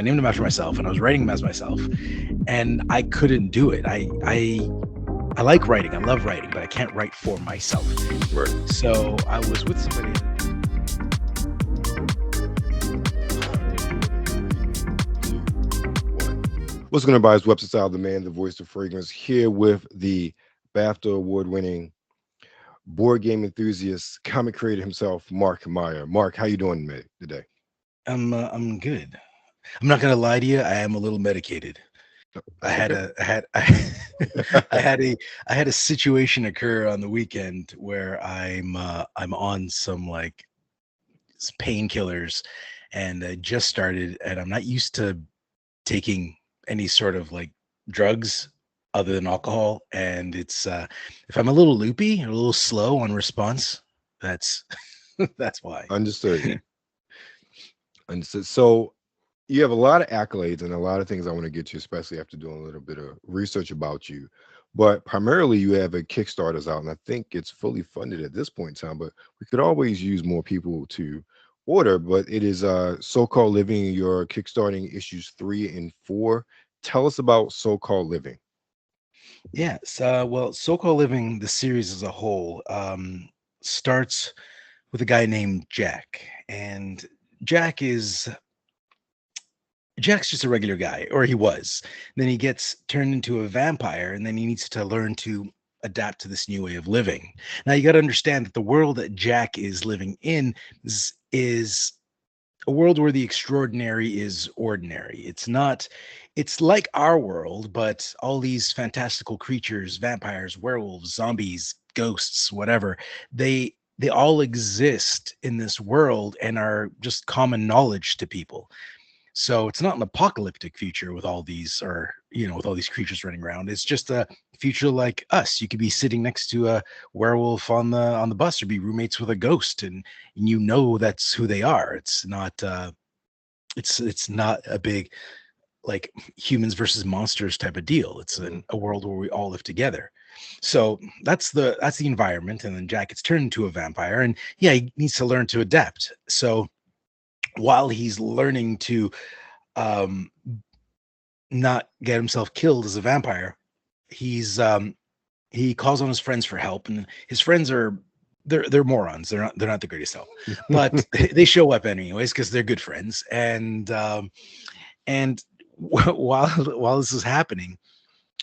I named him after myself, and I was writing him as myself, and I couldn't do it. I like writing, I love writing, but I can't write for myself. Right. So I was with somebody. What's going to buy his website style, the man, the voice of fragrance, here with the BAFTA award-winning board game enthusiast, comic creator himself, Mark Maia. Mark, how you doing today? I'm good. I'm not gonna lie to you. I am a little medicated. I That's had okay. a I had I had a I had a situation occur on the weekend where I'm on some like painkillers, and I just started, and I'm not used to taking any sort of like drugs other than alcohol, and it's if I'm a little loopy or a little slow on response, that's that's why. Understood. Understood. So you have a lot of accolades and a lot of things I want to get to, especially after doing a little bit of research about you. But primarily, you have a Kickstarter's out, and I think it's fully funded at this point in time. But we could always use more people to order. But it is so-called living. Your kickstarting issues 3 and 4. Tell us about so-called living. Yes, well, so-called living, the series as a whole, starts with a guy named Jack, and Jack is Jack's just a regular guy, or he was. Then he gets turned into a vampire, and then he needs to learn to adapt to this new way of living. Now, you got to understand that the world that Jack is living in is a world where the extraordinary is ordinary. It's not, it's like our world, but all these fantastical creatures, vampires, werewolves, zombies, ghosts, whatever, they all exist in this world and are just common knowledge to people. So it's not an apocalyptic future with all these, or with all these creatures running around. It's just a future like us. You could be sitting next to a werewolf on the bus, or be roommates with a ghost, and that's who they are. It's not it's not a big like humans versus monsters type of deal. It's Mhm. a world where we all live together. So that's the environment, and then Jack gets turned into a vampire, and yeah, he needs to learn to adapt. So while he's learning to um not get himself killed as a vampire, he calls on his friends for help, and his friends are they're morons. They're not the greatest help, but they show up anyways because they're good friends. And while this is happening,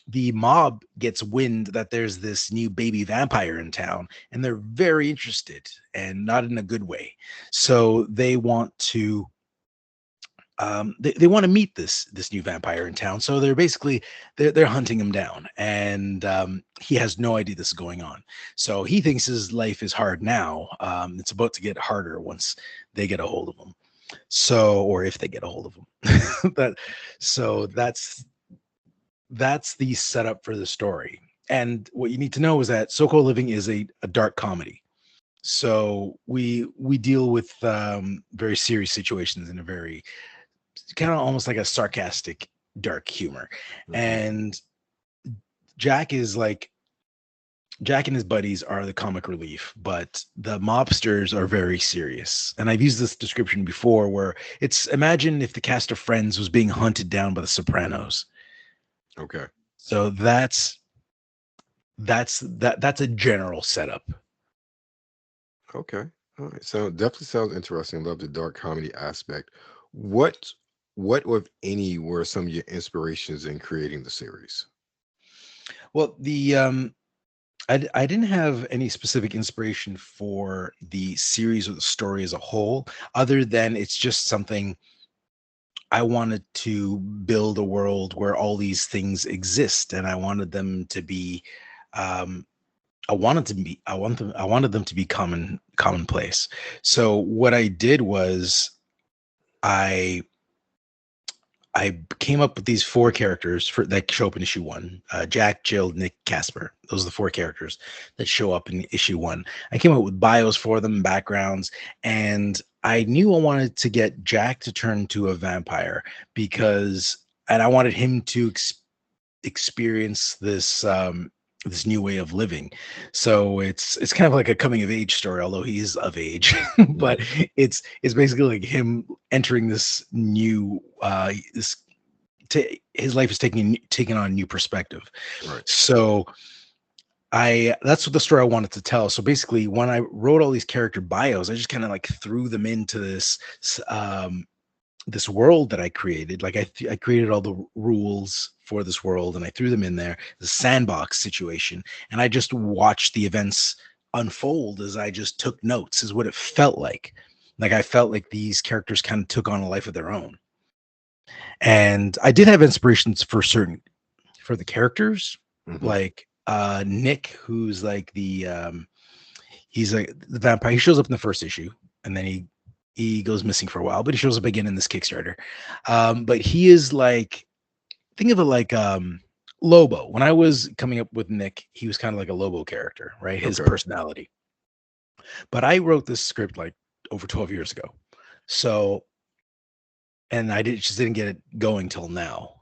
the mob gets wind that there's this new baby vampire in town, and they're very interested, and not in a good way. So they want to meet this new vampire in town. So they're hunting him down, and he has no idea this is going on. So he thinks his life is hard now. It's about to get harder once they get a hold of him. So, or if they get a hold of him. That's the setup for the story. And what you need to know is that So-Called Living is a dark comedy. So we deal with very serious situations in a very kind of almost like a sarcastic dark humor. Mhm. And Jack is like Jack and his buddies are the comic relief, but the mobsters are very serious. And I've used this description before, where it's, imagine if the cast of Friends was being hunted down by the Sopranos. Okay. So that's a general setup. Okay. All right. So definitely sounds interesting. Love the dark comedy aspect. What what or if any were some of your inspirations in creating the series? Well, I didn't have any specific inspiration for the series or the story as a whole, other than it's just something I wanted to build, a world where all these things exist, and um, I wanted them to be commonplace. So what I did was I I came up with these four characters that show up in issue one: Jack, Jill, Nick, Casper. Those are the four characters that show up in issue one. I came up with bios for them, backgrounds, and I knew I wanted to get Jack to turn into a vampire and I wanted him to experience this new way of living. So it's kind of like a coming of age story, although he's of age. But Mhm. it's basically like him entering this new this his life is taking on a new perspective. Right. So I that's what the story I wanted to tell. So basically, when I wrote all these character bios, I just kind of like threw them into this world that I created. Like I created all the rules for this world and I threw them in there, the sandbox situation, and I just watched the events unfold as I just took notes. Is what it felt like. Like I felt like these characters kind of took on a life of their own, and I did have inspirations for certain for the characters, Hmm. like Nick, who's like he's like the vampire. He shows up in the first issue, and then he goes missing for a while, but he shows up again in this Kickstarter. But he is like, think of it like Lobo. When I was coming up with Nick, he was kind of like a Lobo character, right? His Okay. personality. But I wrote this script like over 12 years ago, so and I just didn't get it going till now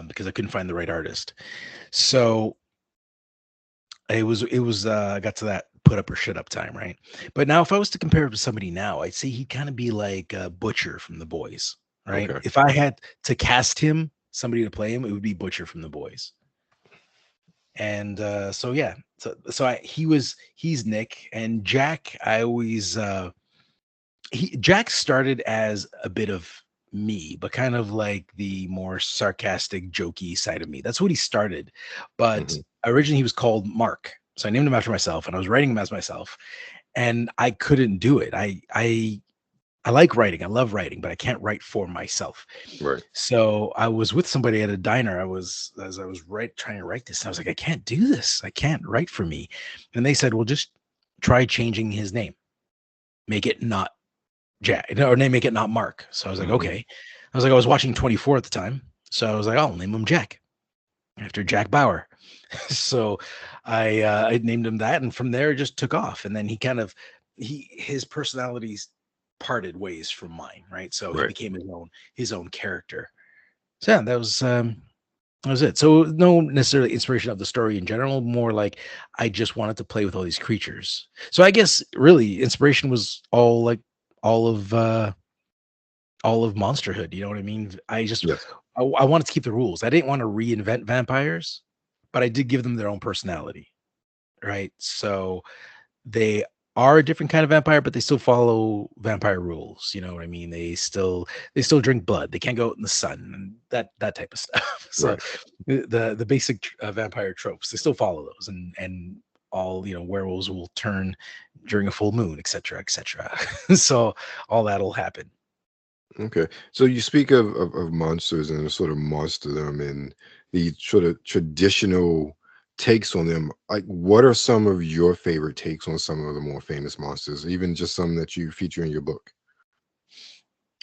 because I couldn't find the right artist. So I got to that put up or shut up time, right? But now if I was to compare him to somebody now, I'd say he'd kind of be like Butcher from the Boys, right? Okay. If I had to cast him, somebody to play him, it would be Butcher from the Boys. And so yeah, he's Nick and Jack. Jack started as a bit of me, but kind of like the more sarcastic, jokey side of me. That's what he started. But Hmm. originally he was called Mark. So I named him after myself and I was writing him as myself. And I couldn't do it. I like writing. I love writing, but I can't write for myself. Right. So I was with somebody at a diner. As I was trying to write this, and I was like, I can't do this. I can't write for me. And they said, well, just try changing his name. Make it not Jack, or name make it not Mark. So I was like, Hmm. okay. I was watching 24 at the time. So I was like, I'll name him Jack after Jack Bauer. So I named him that, and from there it just took off. And then his personalities parted ways from mine, right? So he Right. became his own character. So yeah, that was it. So no necessarily inspiration of the story in general, more like I just wanted to play with all these creatures. So I guess really inspiration was all of uh all of monsterhood, you know what I mean? Yes. I wanted to keep the rules. I didn't want to reinvent vampires, but I did give them their own personality, right? So they are a different kind of vampire, but they still follow vampire rules. You know what I mean? They still drink blood. They can't go out in the sun and that type of stuff. So Right. the basic vampire tropes, they still follow those, and all werewolves will turn during a full moon, etc., etc. So all that'll happen. Okay. So you speak of monsters and the sort of monster them and the sort of traditional takes on them. Like, what are some of your favorite takes on some of the more famous monsters, even just some that you feature in your book?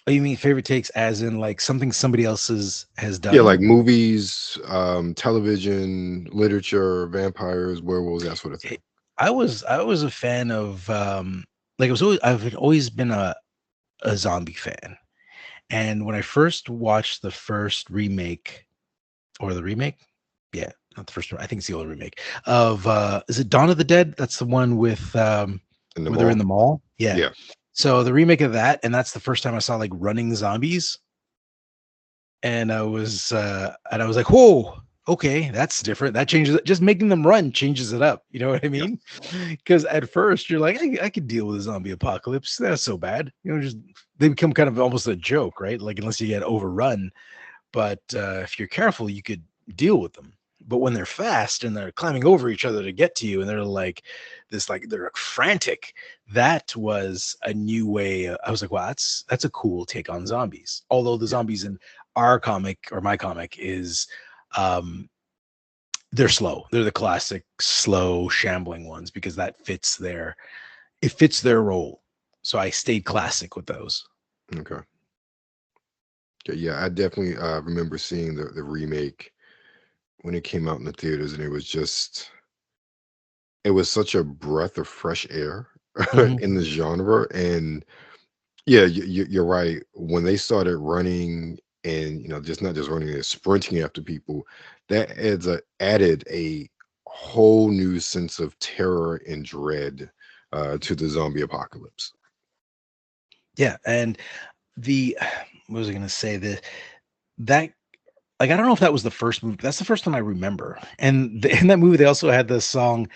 Oh, you mean favorite takes as in like something somebody else has Yeah, like done? movies, television, literature, vampires, werewolves, that sort of Eh, thing. I was a fan of like I've always been a zombie fan. And when I first watched the first remake or the remake, yeah, not the first one, I think it's the old remake of is it Dawn of the Dead? That's the one with In the where they're in mall. the mall. Yeah. Yeah. So the remake of that, and that's the first time I saw like running zombies. And I was like, whoa, okay, that's different. That changes it. Just making them run changes it up. You know what I Yeah. mean? Because at first you're like, I could deal with a zombie apocalypse. That's so bad. Just they become kind of almost a joke, right? Like unless you get overrun. But if you're careful, you could deal with them. But when they're fast and they're climbing over each other to get to you, and they're like they're frantic. That was a new way. I was like, wow, that's a cool take on zombies. Although the Yeah. zombies in our comic or my comic is, um, they're slow. They're the classic slow shambling ones because it fits their role. So I stayed classic with those. Okay. Okay. Yeah, I definitely remember seeing the remake when it came out in the theaters, and it was such a breath of fresh air Mhm. in the genre. And yeah, you're right. When they started running and just not just running, they're sprinting after people, that added a whole new sense of terror and dread to the zombie apocalypse. Yeah, and the what was I going to say? That like I don't know if that was the first movie. But that's the first time I remember. And in that movie, they also had the song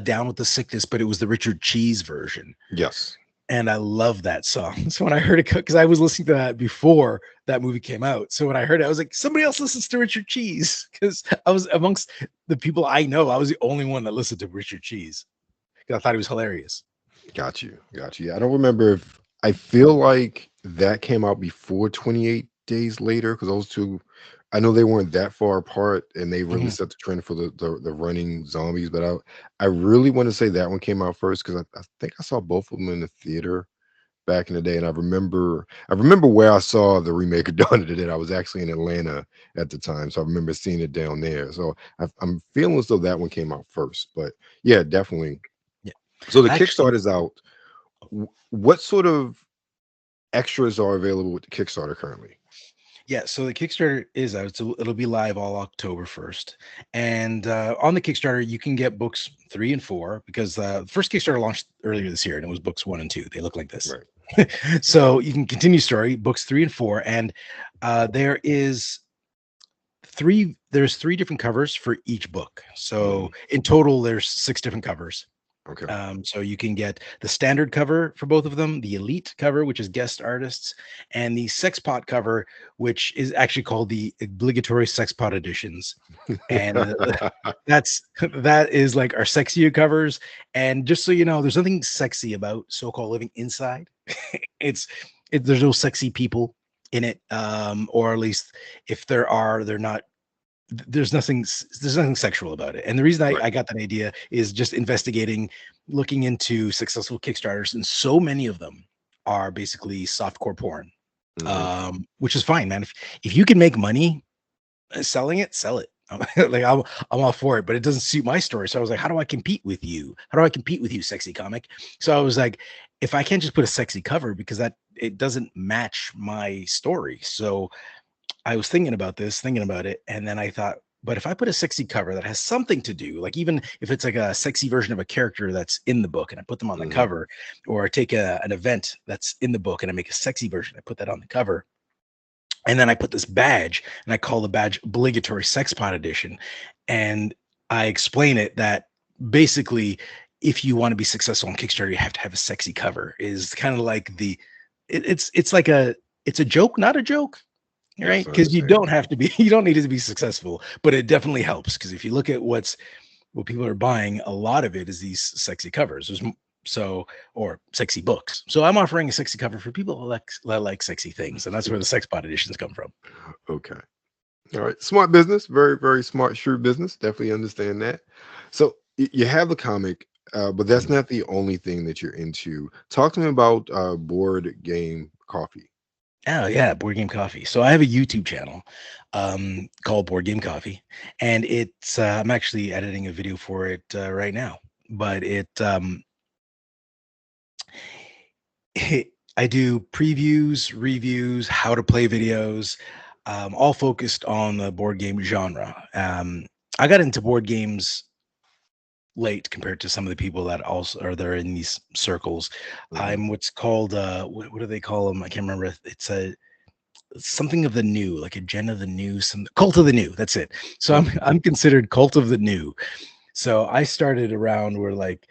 "Down with the Sickness," but it was the Richard Cheese version. Yes. And I love that song. So when I heard it, because I was listening to that before that movie came out. So when I heard it, I was like, somebody else listens to Richard Cheese. Because I was amongst the people I know, I was the only one that listened to Richard Cheese. 'Cause I thought he was hilarious. Got you. Got you. Yeah, I don't remember if I feel like that came out before 28 Days Later because those two, I know they weren't that far apart and they really Mhm. set the trend for the running zombies. But I really want to say that one came out first because I think I saw both of them in the theater back in the day, and I remember where I saw the remake of Dawn of the Dead. I was actually in Atlanta at the time, so I remember seeing it down there. So I'm feeling as though that one came out first. But yeah, definitely. Yeah. So the Actually, Kickstarter's out. What sort of extras are available with the Kickstarter currently? yeah, so the Kickstarter is out. So it'll be live all October 1st. And on the Kickstarter, you can get books 3 and 4 because the first Kickstarter launched earlier this year and it was books 1 and 2. They look like this. Right. So you can continue story, books 3 and 4. And there's 3 different covers for each book. So Mhm. in total, there's 6 different covers. Okay. So you can get the standard cover for both of them, the elite cover, which is guest artists, and the sex pot cover, which is actually called the obligatory sex pot editions. And that's that is like our sexier covers. And just so you know, there's nothing sexy about so-called living inside. it's there's no sexy people in it, or at least if there are, they're not there's nothing sexual about it. And the reason Right. I got that idea is just investigating, looking into successful Kickstarters, and so many of them are basically softcore porn, Hmm. which is fine, man. If you can make money selling it, sell it. Like I'm all for it, but it doesn't suit my story. So I was like, how do I compete with you? How do I compete with you, sexy comic? So I was like, if I can't just put a sexy cover because that it doesn't match my story. So I was thinking about it, and then I thought, but if I put a sexy cover that has something to do, like even if it's like a sexy version of a character that's in the book and I put them on the Hmm. cover, or I take an event that's in the book and I make a sexy version, I put that on the cover, and then I put this badge and I call the badge obligatory sex pot edition. And I explain it that basically, if you want to be successful on Kickstarter, you have to have a sexy cover, is kind of like it's like it's a joke, not a joke, right? Yes, I Because you understand. don't have to be, you don't need it to be successful, but it definitely helps. Because if you look at what people are buying, a lot of it is these sexy covers. Or sexy books. So I'm offering a sexy cover for people that like sexy things, and that's where the sex pot editions come from. Okay. All right. Smart business. Very, very smart, shrewd business. Definitely understand that. So you have the comic, but that's not the only thing that you're into. Talk to me about board game coffee. Oh yeah, Board Game Coffee. So I have a YouTube channel called Board Game Coffee, and it's I'm actually editing a video for it right now. But I do previews, reviews, how to play videos, all focused on the board game genre. I got into board games late compared to some of the people that also are there in these circles. Hmm. I'm what's called what do they call them? I can't remember. It's a something of the new, like a gen of the new, some cult of the new. That's it. So I'm Okay. I'm considered cult of the new. So I started around where like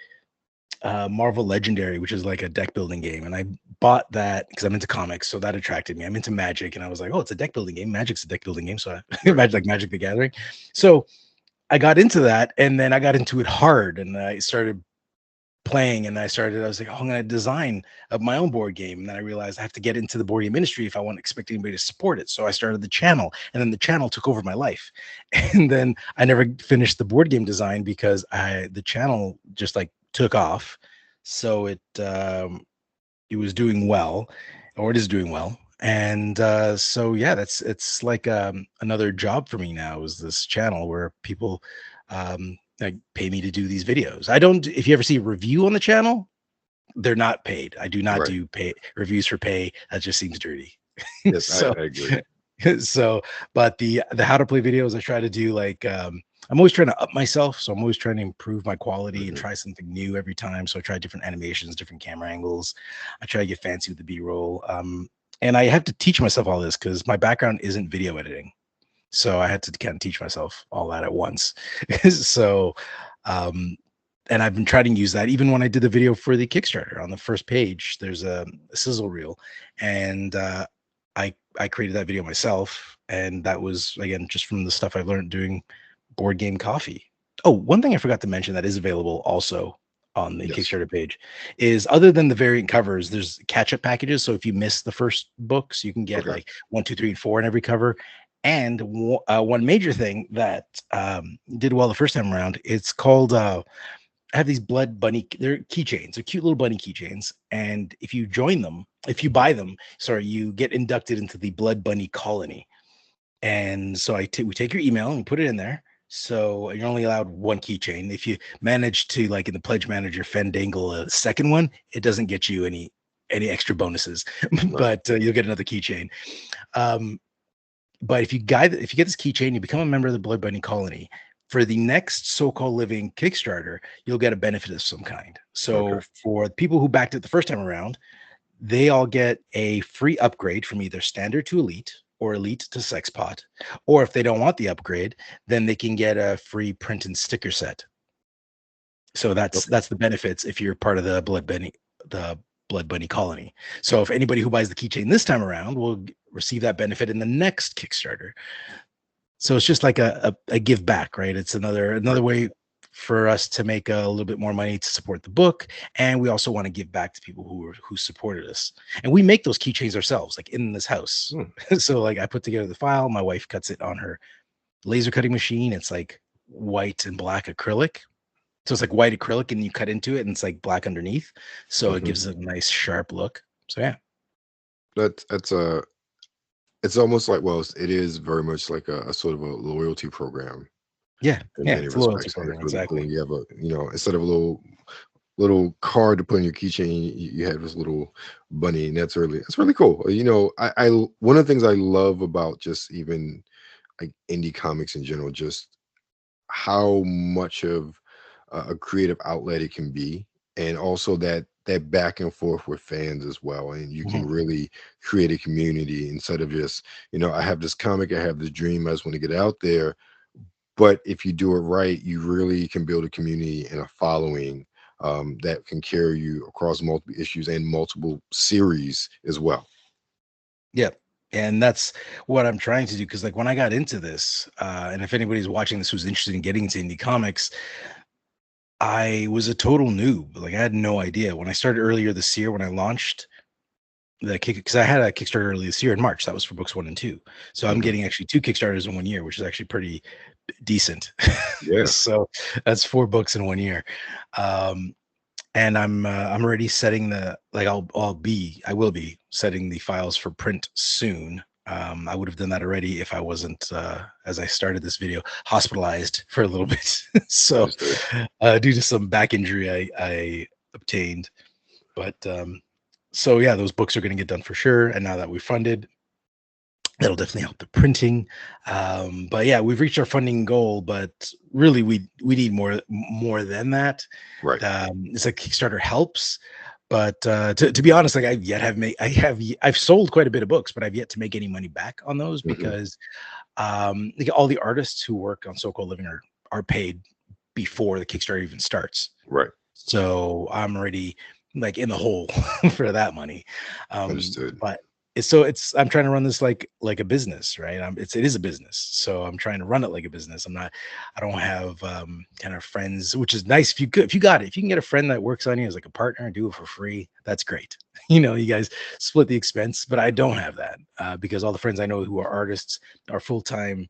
Marvel Legendary, which is like a deck building game. And I bought that because I'm into comics. So that attracted me. I'm into Magic. And I was like, oh, it's a deck building game. Magic's a deck building game. So I Right. imagine like Magic the Gathering. So I got into that and then I got into it hard and I started playing and I was like, oh, I'm going to design my own board game. And then I realized I have to get into the board game industry if I want to expect anybody to support it. So I started the channel and then the channel took over my life. And then I never finished the board game design because the channel just like took off. So it was doing well, or it is doing well. And so yeah, it's like another job for me now is this channel where people like pay me to do these videos. I don't if you ever see a review on the channel, they're not paid. I do not Right. do pay reviews for pay. That just seems dirty. Yes, I, So I agree. so but the how to play videos I try to do like I'm always trying to up myself, so I'm always trying to improve my quality and Hmm. try something new every time. So I try different animations, different camera angles. I try to get fancy with the B-roll. And I have to teach myself all this because my background isn't video editing. So I had to kind of teach myself all that at once. So, um, and I've been trying to use that even when I did the video for the Kickstarter. On the first page, there's a sizzle reel, and I created that video myself, and that was again just from the stuff I learned doing board game coffee. Oh, one thing I forgot to mention that is available also on the Yes. Kickstarter page is, other than the variant covers, there's catch-up packages. So if you miss the first books, you can get Okay. like one, two, three, and four in every cover. And one major thing that did well the first time around, it's called I have these blood bunny. They're keychains. They're cute little bunny keychains. And if you join them, if you buy them, sorry, you get inducted into the blood bunny colony. And so we take your email and we put it in there. So you're only allowed one keychain. If you manage to, like in the pledge manager, fandangle a second one, it doesn't get you any extra bonuses, Right. but you'll get another keychain. Um, but if you get this keychain, you become a member of the Blood Bunny Colony. For the next so-called living Kickstarter, you'll get a benefit of some kind. Okay. So for people who backed it the first time around, they all get a free upgrade from either standard to elite or elite to sexpot. Or if they don't want the upgrade, then they can get a free print and sticker set. So Okay. that's the benefits if you're part of the Blood Bunny colony. So if anybody who buys the keychain this time around will receive that benefit in the next Kickstarter. So it's just like a give back, right? It's another Right. way for us to make a little bit more money to support the book, and we also want to give back to people who supported us. And we make those keychains ourselves, like in this house. Hmm. So like I put together the file, my wife cuts it on her laser cutting machine. It's like white and black acrylic. So it's like white acrylic, and you cut into it, and it's like black underneath. So it Hmm. gives it a nice sharp look. So yeah, That's a. It's almost like, well, it is very much like a sort of a loyalty program yeah, in yeah. many It's a loyalty respects, and program, it's really cool. exactly. You have instead of a little card to put in your keychain, you have this little bunny, and that's really cool. One of the things I love about just even like indie comics in general, just how much of a creative outlet it can be, and also that back and forth with fans as well, and you can Mhm. really create a community instead of just, I have this comic, I have this dream, I just want to get it out there. But if you do it right, you really can build a community and a following, that can carry you across multiple issues and multiple series as well. Yeah. And that's what I'm trying to do. Cause like when I got into this, and if anybody's watching this who's interested in getting into indie comics, I was a total noob. Like I had no idea. When I started earlier this year, when I launched the kick, because I had a Kickstarter earlier this year in March, that was for books one and two. So I'm Hmm. getting actually two Kickstarters in 1 year, which is actually pretty decent. Yeah. So that's four books in 1 year. Um, and I'm already setting the like I will be setting the files for print soon. I would have done that already if I wasn't, as I started this video, hospitalized for a little bit. So Understood. due to some back injury I obtained. But so yeah, those books are going to get done for sure. And now that we're funded, that'll definitely help the printing. But yeah, we've reached our funding goal, but really we need more than that. Right. It's like Kickstarter helps, but to be honest, like I've sold quite a bit of books, but I've yet to make any money back on those Hmm. because like all the artists who work on so-called living are paid before the Kickstarter even starts. Right. So I'm already like in the hole for that money. Understood. But I'm trying to run this like a business, right? It is a business. So I'm trying to run it like a business. I don't have kind of friends, which is nice if you got it. If you can get a friend that works on you as like a partner and do it for free, that's great. You guys split the expense, but I don't have that because all the friends I know who are artists are full-time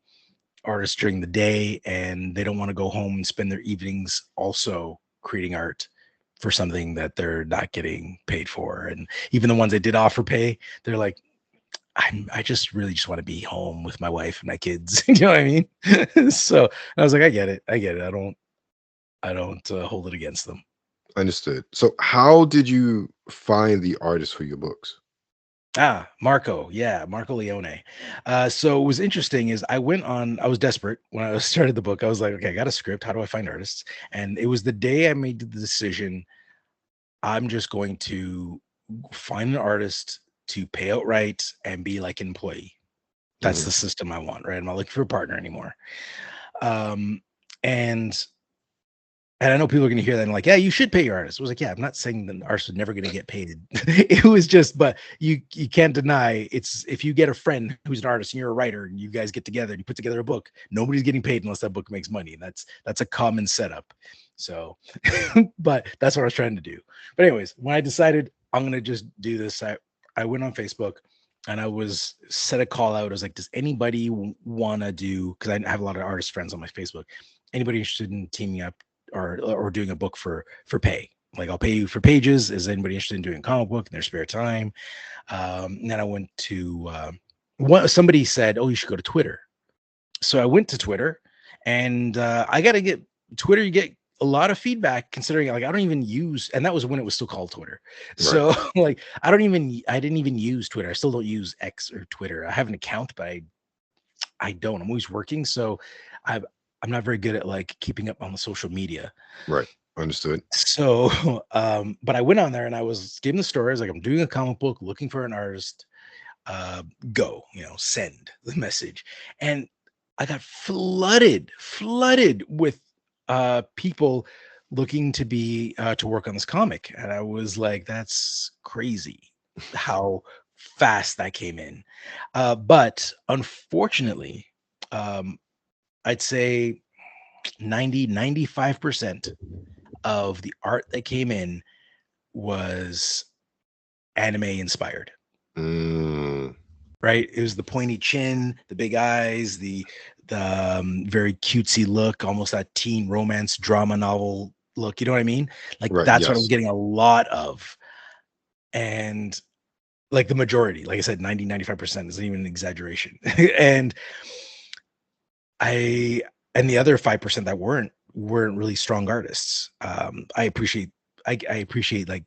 artists during the day, and they don't want to go home and spend their evenings also creating art for something that they're not getting paid for. And even the ones that did offer pay, they're like, I just really just want to be home with my wife and my kids. You know what I mean? So I was like, I get it. I don't hold it against them. Understood. So how did you find the artist for your books? Marco. Yeah, Marco Leone. So what was interesting is I was desperate when I started the book. I was like, okay, I got a script. How do I find artists? And it was the day I made the decision, I'm just going to find an artist to pay outright and be like an employee. That's Hmm. the system I want, right? I'm not looking for a partner anymore. Um, and And I know people are going to hear that and like, yeah, you should pay your artists. I was like, yeah, I'm not saying that artists are never going to get paid. It was just, but you can't deny it's if you get a friend who's an artist and you're a writer and you guys get together and you put together a book, nobody's getting paid unless that book makes money. And that's a common setup. So, but that's what I was trying to do. But anyways, when I decided I'm going to just do this, I went on Facebook and I was set a call out. I was like, does anybody want to do? Because I have a lot of artist friends on my Facebook. Anybody interested in teaming up or doing a book for pay? Like I'll pay you for pages. Is anybody interested in doing a comic book in their spare time? And then I went to somebody said, oh, you should go to Twitter. So I went to Twitter, and I got to get Twitter. You get a lot of feedback considering like I don't even use, and that was when it was still called Twitter. Right. So like I didn't even use Twitter. I still don't use X or Twitter. I have an account, but I don't. I'm always working, so I I'm not very good at like keeping up on the social media. Right. Understood. So, but I went on there and I was giving the story. I was like, I'm doing a comic book, looking for an artist. Uh, Go, send the message, and I got flooded with people looking to be to work on this comic, and I was like, that's crazy how fast that came in. But unfortunately, um, I'd say 95% of the art that came in was anime inspired, Mm, right? It was the pointy chin, the big eyes, the very cutesy look, almost that teen romance drama novel look. You know what I mean? Like right. that's what I was Yes. getting a lot of. And like the majority, like I said, 95% isn't even an exaggeration. and I and the other 5% that weren't really strong artists. I appreciate like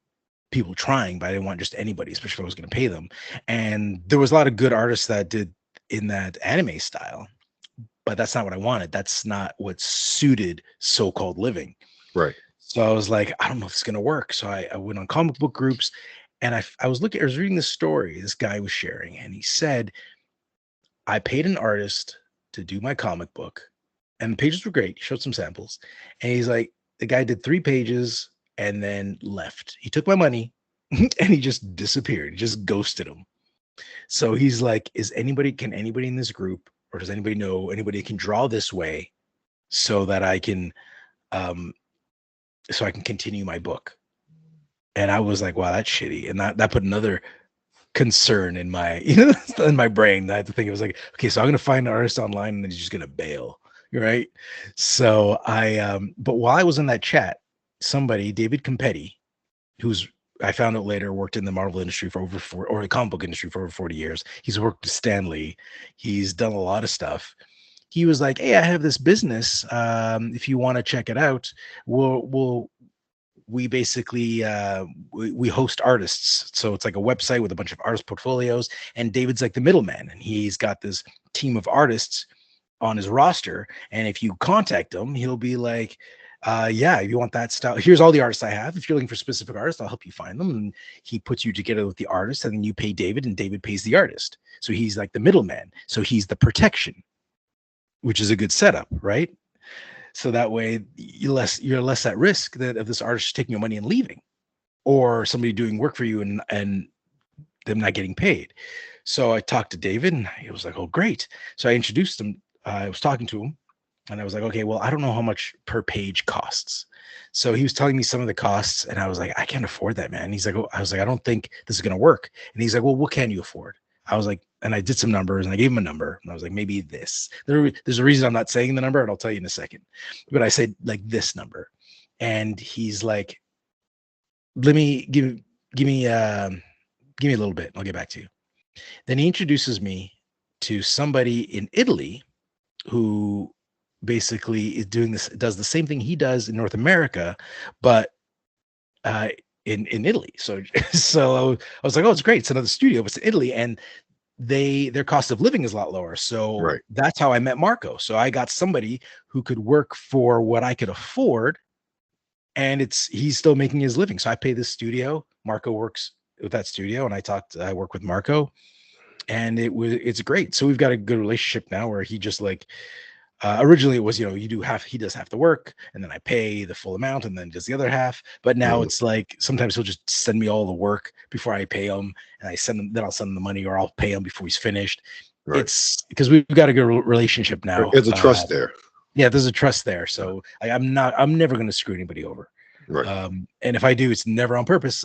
people trying, but I didn't want just anybody, especially if I was going to pay them. And there was a lot of good artists that did in that anime style, but that's not what I wanted. That's not what suited so-called living. Right. So I was like, I don't know if it's going to work. So I went on comic book groups, and I was reading this story this guy was sharing, and he said, I paid an artist to do my comic book, and the pages were great. He showed some samples, and he's like, the guy did 3 pages and then left. He took my money and he just disappeared. He just ghosted him. So he's like, can anybody in this group, or does anybody know anybody that can draw this way so that um, I can continue my book? And I was like, wow, that's shitty. And that put another concern in my in my brain. I had to think, it was like, okay, so I'm gonna find an artist online and then he's just gonna bail, right? So but while I was in that chat, somebody, David Campetti, who's I found out later worked in the Marvel industry for or the comic book industry for over 40 years. He's worked with Stan Lee. He's done a lot of stuff. He was like, hey, I have this business. If you want to check it out, we'll we basically we host artists, so it's like a website with a bunch of artist portfolios, and David's like the middleman, and he's got this team of artists on his roster, and if you contact him, he'll be like, yeah, if you want that style, here's all the artists I have. If you're looking for specific artists, I'll help you find them. And he puts you together with the artist, and then you pay David and David pays the artist. So he's like the middleman, so he's the protection, which is a good setup, right? So that way you're less at risk that of this artist taking your money and leaving, or somebody doing work for you and them not getting paid. So I talked to David and he was like, oh great. So I introduced him. I was talking to him and I was like, okay, well, I don't know how much per page costs. So he was telling me some of the costs and I was like, I can't afford that, man. He's like, oh, I was like, I don't think this is going to work. And he's like, well, what can you afford? I was like, and I did some numbers and I gave him a number and I was like, maybe this. There's a reason I'm not saying the number and I'll tell you in a second. But I said like this number. And he's like, let me give me give me a little bit and I'll get back to you. Then he introduces me to somebody in Italy who basically is does the same thing he does in North America, but in Italy. So I was like, oh, it's great. It's another studio, but it's in Italy, and their cost of living is a lot lower. So Right. that's how I met Marco. So I got somebody who could work for what I could afford, and he's still making his living. So I pay this studio. Marco works with that studio, and I work with Marco, and it's great. So we've got a good relationship now where he just like originally it was, he does half the work and then I pay the full amount and then does the other half. But now Mhm. it's like sometimes he'll just send me all the work before I pay him, and then I'll send him the money, or I'll pay him before he's finished. Right. It's because we've got a good relationship now. There's a trust there. Yeah, there's a trust there. Yeah. So I'm never going to screw anybody over. Right. And if I do, it's never on purpose.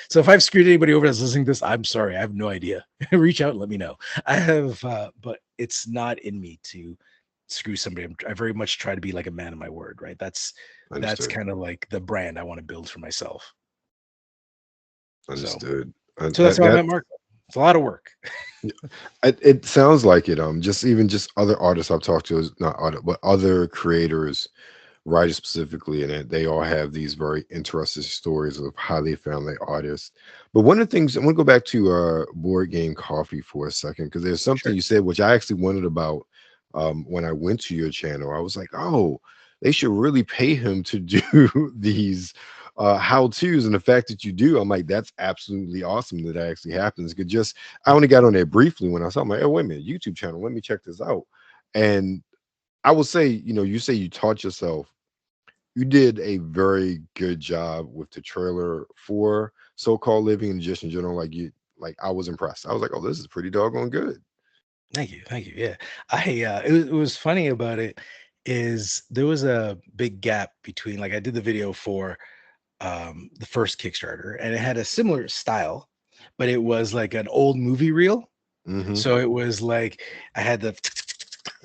So if I've screwed anybody over that's listening to this, I'm sorry. I have no idea. Reach out and let me know. But it's not in me to screw somebody. I very much try to be like a man of my word, right? That's Understood. kind of like the brand I want to build for myself. So, Understood. so that's That how I that met Mark. It's a lot of work. it sounds like it. Just other artists I've talked to, is not other, but other creators, writers specifically, and they all have these very interesting stories of how they found their artists. But one of the things I want to go back to board game coffee for a second, because there's something Sure. you said which I actually wondered about when I went to your channel. I was like, oh, they should really pay him to do these how to's, and the fact that you do, I'm like, that's absolutely awesome that actually happens. Because just I only got on there briefly when I saw, I'm like, oh wait a minute, YouTube channel, let me check this out. And I would say, you say you taught yourself, you did a very good job with the trailer for so-called living and just in general. Like I was impressed. I was like, oh, this is pretty doggone good. Thank you. Thank you. Yeah. It was funny about it is there was a big gap between, like, I did the video for the first Kickstarter, and it had a similar style, but it was like an old movie reel. Hmm. So it was like I had the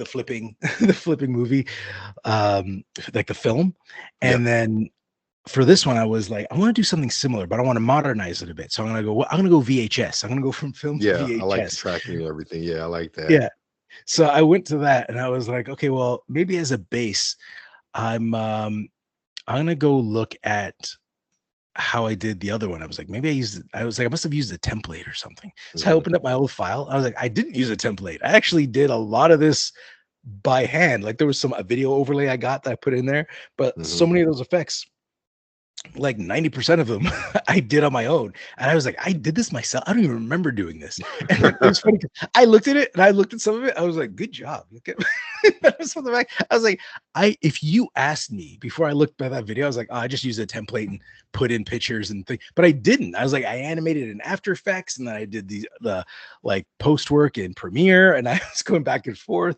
flipping the flipping movie, like the film. Yeah. And then for this one, I was like, I want to do something similar, but I want to modernize it a bit. So I'm gonna go VHS. I'm gonna go from film to Yeah. I like the VHS. tracking and everything. Yeah, I like that. Yeah. So I went to that and I was like, okay, well, maybe as a base, I'm um I'm gonna go look at how I did the other one. I was like, maybe I was like, I must have used a template or something. So I Hmm. opened up my old file. I was like, I didn't use a template. I actually did a lot of this by hand. Like there was a video overlay I got that I put in there, but Hmm. so many of those effects, like 90% of them I did on my own. And I was like, I did this myself. I don't even remember doing this. And it was funny 'cause I looked at it and I looked at some of it. I was like, good job. That was from the back. I was like, if you asked me before I looked at that video, I was like, oh, I just used a template and put in pictures and things. But I didn't. I was like, I animated in After Effects, and then I did the like post work in Premiere, and I was going back and forth.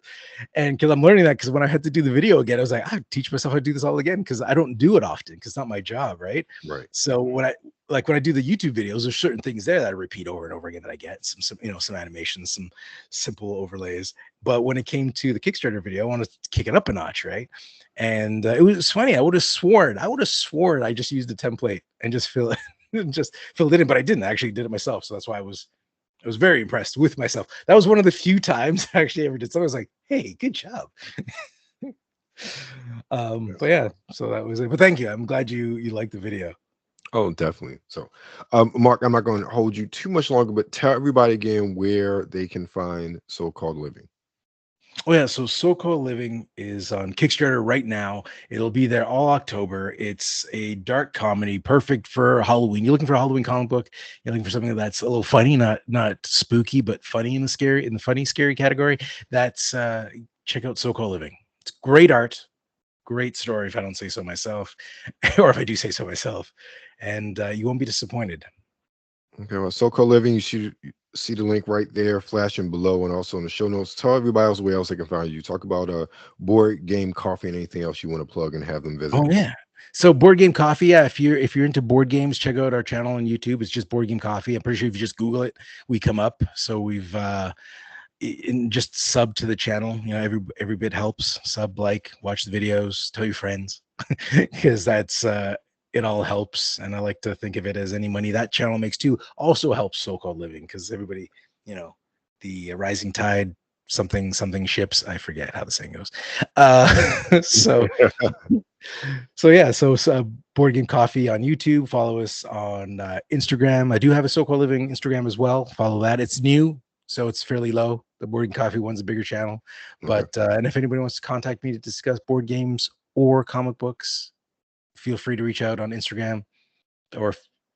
And because I'm learning that, because when I had to do the video again, I was like, I teach myself how to do this all again because I don't do it often because it's not my job, right? Right. So when I do the YouTube videos, there's certain things there that I repeat over and over again that I get some animations, some simple overlays. But when it came to the Kickstarter video, I wanted to kick it up a notch, right? And it was funny. I would have sworn I just used the template and just just filled it in, but I didn't. I actually did it myself. So that's why I was very impressed with myself. That was one of the few times I actually ever did. So I was like, hey, good job. But yeah, so that was it. But thank you. I'm glad you liked the video. Oh, definitely. So, Mark, I'm not going to hold you too much longer, but tell everybody again where they can find so-called living. Oh yeah, so Called Living is on Kickstarter right now. It'll be there all October. It's a dark comedy, perfect for Halloween. You're looking for a Halloween comic book. You're looking for something that's a little funny, not spooky, but funny in the funny scary category. That's check out So Called Living. It's great art, great story. If I don't say so myself, or if I do say so myself, and you won't be disappointed. Okay, well, so-called living, see the link right there, flashing below, and also in the show notes. Tell everybody else where else they can find you. Talk about board game coffee and anything else you want to plug and have them visit. Oh yeah. So Board Game Coffee, yeah. If you're into board games, check out our channel on YouTube. It's just Board Game Coffee. I'm pretty sure if you just Google it, we come up. So we've just sub to the channel. Every bit helps. Sub, like, watch the videos, tell your friends, because that's it all helps. And I like to think of it as any money that channel makes too also helps so-called living, because everybody, you know, the rising tide, something ships. I forget how the saying goes. So So yeah, so Board Game Coffee on YouTube. Follow us on Instagram. I do have a so-called living Instagram as well. Follow that. It's new, so it's fairly low. The Board Game Coffee one's a bigger channel, Okay. but and if anybody wants to contact me to discuss board games or comic books, feel free to reach out on Instagram or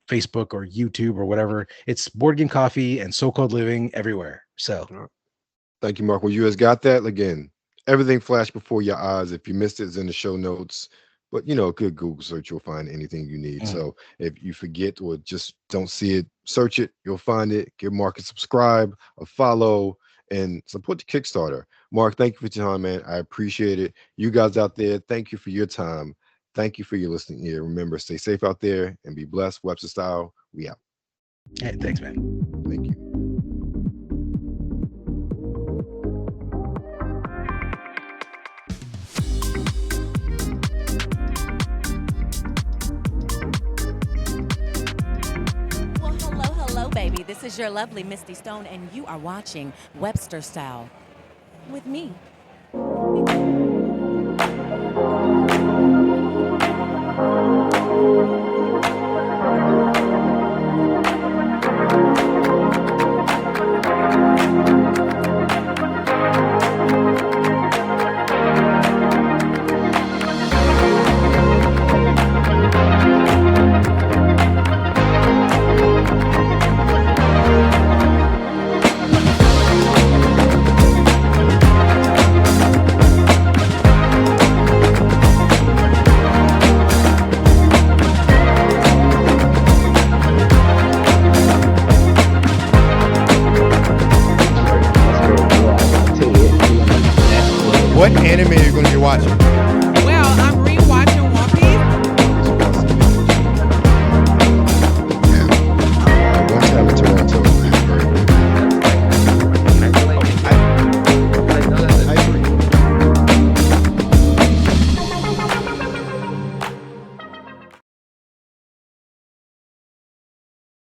Facebook or YouTube or whatever. It's Board Game Coffee and so-called living everywhere. So All right. Thank you, Mark. Well, you guys got that again. Everything flashed before your eyes. If you missed it, it's in the show notes. But a good Google search, you'll find anything you need. mm, So if you forget or just don't see it, search it. You'll find it. Give Mark a subscribe, a follow, and support the Kickstarter. Mark, thank you for your time, man. I appreciate it. You guys out there, thank you for your time. Thank you for your listening here. Remember, stay safe out there and be blessed. Webster style. We out. hey, thanks, man. Thank you. Well, hello, hello, baby. This is your lovely Misty Stone, and you are watching Webster Style with me. What anime are you going to be watching?